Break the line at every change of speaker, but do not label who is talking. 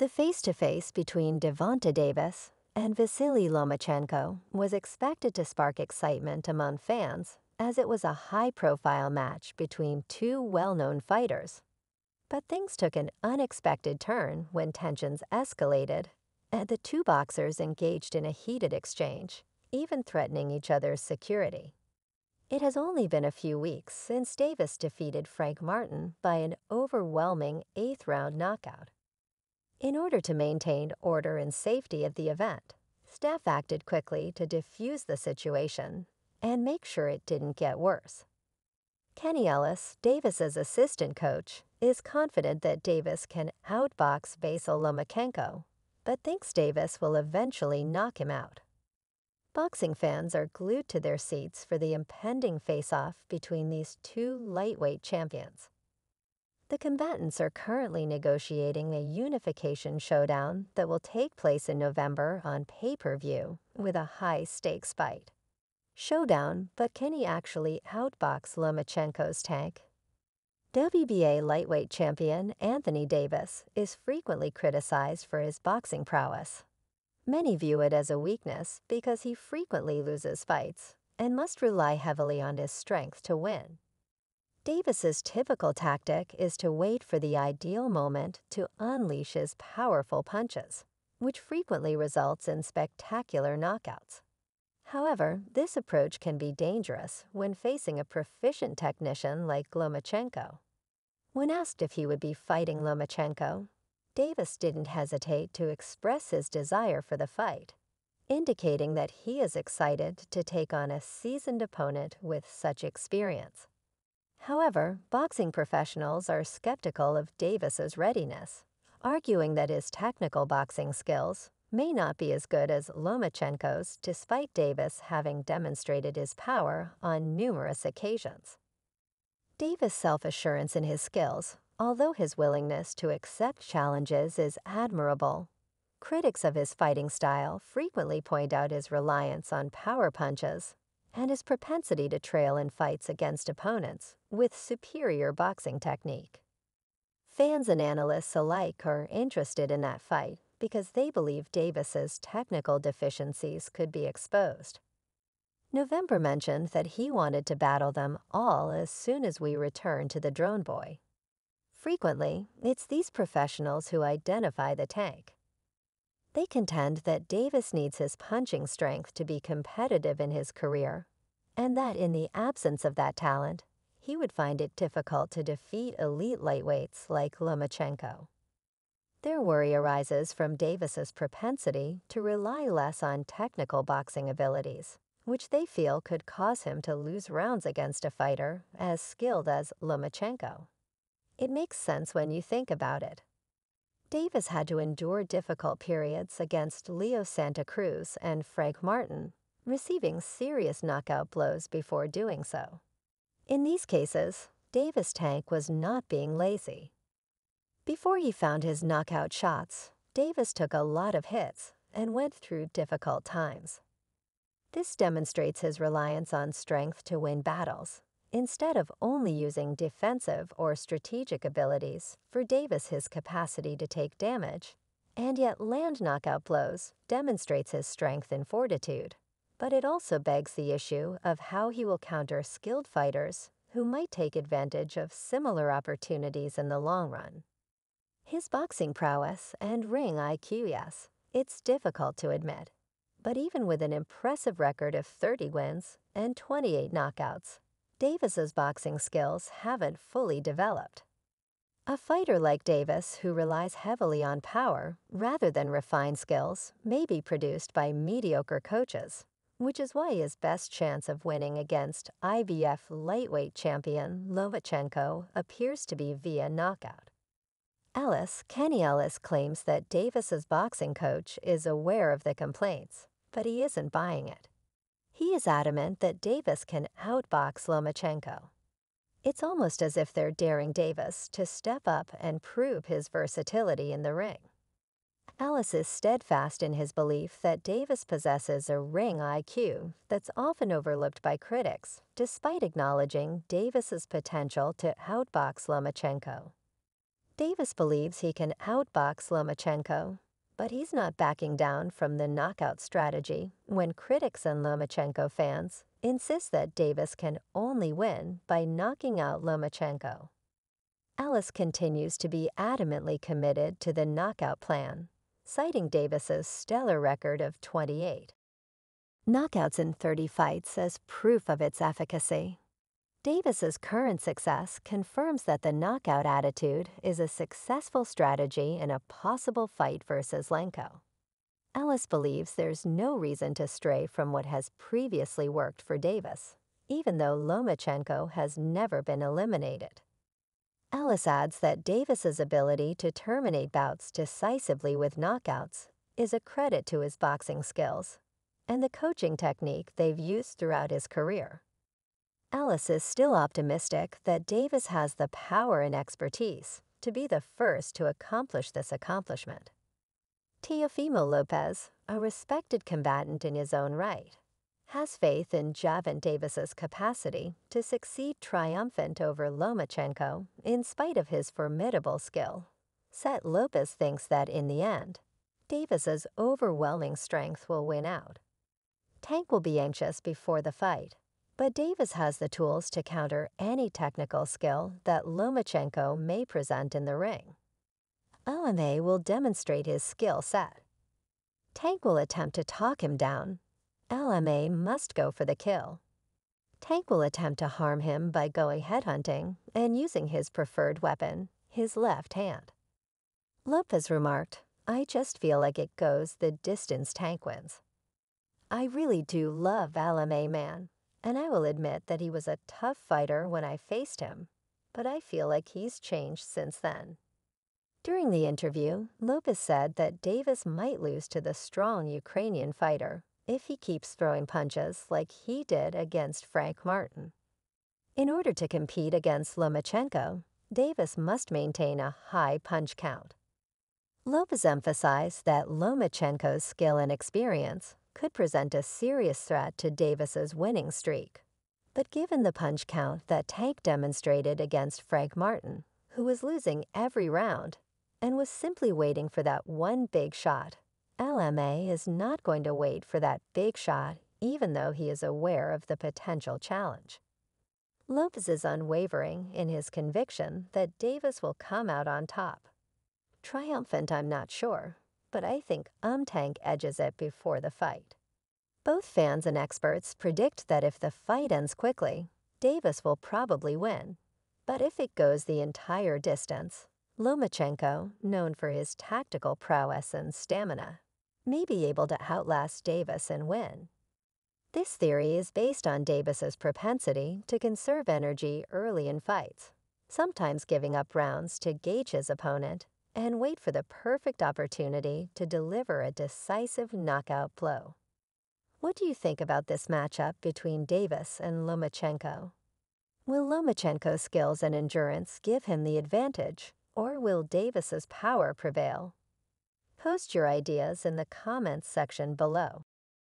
The face-to-face between Gervonta Davis and Vasyl Lomachenko was expected to spark excitement among fans, as it was a high-profile match between two well-known fighters. But things took an unexpected turn when tensions escalated, and the two boxers engaged in a heated exchange, even threatening each other's security. It has only been a few weeks since Davis defeated Frank Martin by an overwhelming eighth-round knockout. In order to maintain order and safety at the event, staff acted quickly to defuse the situation and make sure it didn't get worse. Kenny Ellis, Davis's assistant coach, is confident that Davis can outbox Vasyl Lomachenko, but thinks Davis will eventually knock him out. Boxing fans are glued to their seats for the impending face-off between these two lightweight champions. The combatants are currently negotiating a unification showdown that will take place in November on pay-per-view with a high-stakes fight. Showdown, but can he actually outbox Lomachenko's tank? WBA lightweight champion Anthony Davis is frequently criticized for his boxing prowess. Many view it as a weakness because he frequently loses fights and must rely heavily on his strength to win. Davis's typical tactic is to wait for the ideal moment to unleash his powerful punches, which frequently results in spectacular knockouts. However, this approach can be dangerous when facing a proficient technician like Lomachenko. When asked if he would be fighting Lomachenko, Davis didn't hesitate to express his desire for the fight, indicating that he is excited to take on a seasoned opponent with such experience. However, boxing professionals are skeptical of Davis's readiness, arguing that his technical boxing skills may not be as good as Lomachenko's despite Davis having demonstrated his power on numerous occasions. Davis' self-assurance in his skills, although his willingness to accept challenges is admirable. Critics of his fighting style frequently point out his reliance on power punches and his propensity to trail in fights against opponents with superior boxing technique. Fans and analysts alike are interested in that fight because they believe Davis's technical deficiencies could be exposed. November mentioned that he wanted to battle them all as soon as we return to the Drone Boy. Frequently, it's these professionals who identify the tank. They contend that Davis needs his punching strength to be competitive in his career, and that in the absence of that talent, he would find it difficult to defeat elite lightweights like Lomachenko. Their worry arises from Davis's propensity to rely less on technical boxing abilities, which they feel could cause him to lose rounds against a fighter as skilled as Lomachenko. It makes sense when you think about it. Davis had to endure difficult periods against Leo Santa Cruz and Frank Martin, receiving serious knockout blows before doing so. In these cases, Davis' tank was not being lazy. Before he found his knockout shots, Davis took a lot of hits and went through difficult times. This demonstrates his reliance on strength to win battles, instead of only using defensive or strategic abilities. For Davis, his capacity to take damage and yet land knockout blows demonstrates his strength and fortitude. But it also begs the issue of how he will counter skilled fighters who might take advantage of similar opportunities in the long run. His boxing prowess and ring IQ, yes, it's difficult to admit. But even with an impressive record of 30 wins and 28 knockouts, Davis's boxing skills haven't fully developed. A fighter like Davis, who relies heavily on power rather than refined skills, may be produced by mediocre coaches, which is why his best chance of winning against IBF lightweight champion Lomachenko appears to be via knockout. Kenny Ellis claims that Davis's boxing coach is aware of the complaints, but he isn't buying it. He is adamant that Davis can outbox Lomachenko. It's almost as if they're daring Davis to step up and prove his versatility in the ring. Ellis is steadfast in his belief that Davis possesses a ring IQ that's often overlooked by critics, despite acknowledging Davis's potential to outbox Lomachenko. Davis believes he can outbox Lomachenko, but he's not backing down from the knockout strategy when critics and Lomachenko fans insist that Davis can only win by knocking out Lomachenko. Ellis continues to be adamantly committed to the knockout plan, citing Davis's stellar record of 28 knockouts in 30 fights as proof of its efficacy. Davis's current success confirms that the knockout attitude is a successful strategy in a possible fight versus Lenko. Ellis believes there's no reason to stray from what has previously worked for Davis, even though Lomachenko has never been eliminated. Ellis adds that Davis's ability to terminate bouts decisively with knockouts is a credit to his boxing skills and the coaching technique they've used throughout his career. Ellis is still optimistic that Davis has the power and expertise to be the first to accomplish this accomplishment. Teofimo Lopez, a respected combatant in his own right, has faith in Gervonta Davis's capacity to succeed triumphant over Lomachenko in spite of his formidable skill. Set Lopez thinks that in the end, Davis's overwhelming strength will win out. Tank will be anxious before the fight, but Davis has the tools to counter any technical skill that Lomachenko may present in the ring. LMA will demonstrate his skill set. Tank will attempt to talk him down. LMA must go for the kill. Tank will attempt to harm him by going headhunting and using his preferred weapon, his left hand. Lopez remarked, "I just feel like it goes the distance Tank wins." I really do love LMA man, and I will admit that he was a tough fighter when I faced him, but I feel like he's changed since then. During the interview, Lopez said that Davis might lose to the strong Ukrainian fighter if he keeps throwing punches like he did against Frank Martin. In order to compete against Lomachenko, Davis must maintain a high punch count. Lopez emphasized that Lomachenko's skill and experience could present a serious threat to Davis's winning streak. But given the punch count that Tank demonstrated against Frank Martin, who was losing every round and was simply waiting for that one big shot, LMA is not going to wait for that big shot even though he is aware of the potential challenge. Lopez is unwavering in his conviction that Davis will come out on top. Triumphant, I'm not sure, but I think Tank edges it before the fight. Both fans and experts predict that if the fight ends quickly, Davis will probably win. But if it goes the entire distance, Lomachenko, known for his tactical prowess and stamina, may be able to outlast Davis and win. This theory is based on Davis's propensity to conserve energy early in fights, sometimes giving up rounds to gauge his opponent and wait for the perfect opportunity to deliver a decisive knockout blow. What do you think about this matchup between Davis and Lomachenko? Will Lomachenko's skills and endurance give him the advantage, or will Davis's power prevail? Post your ideas in the comments section below.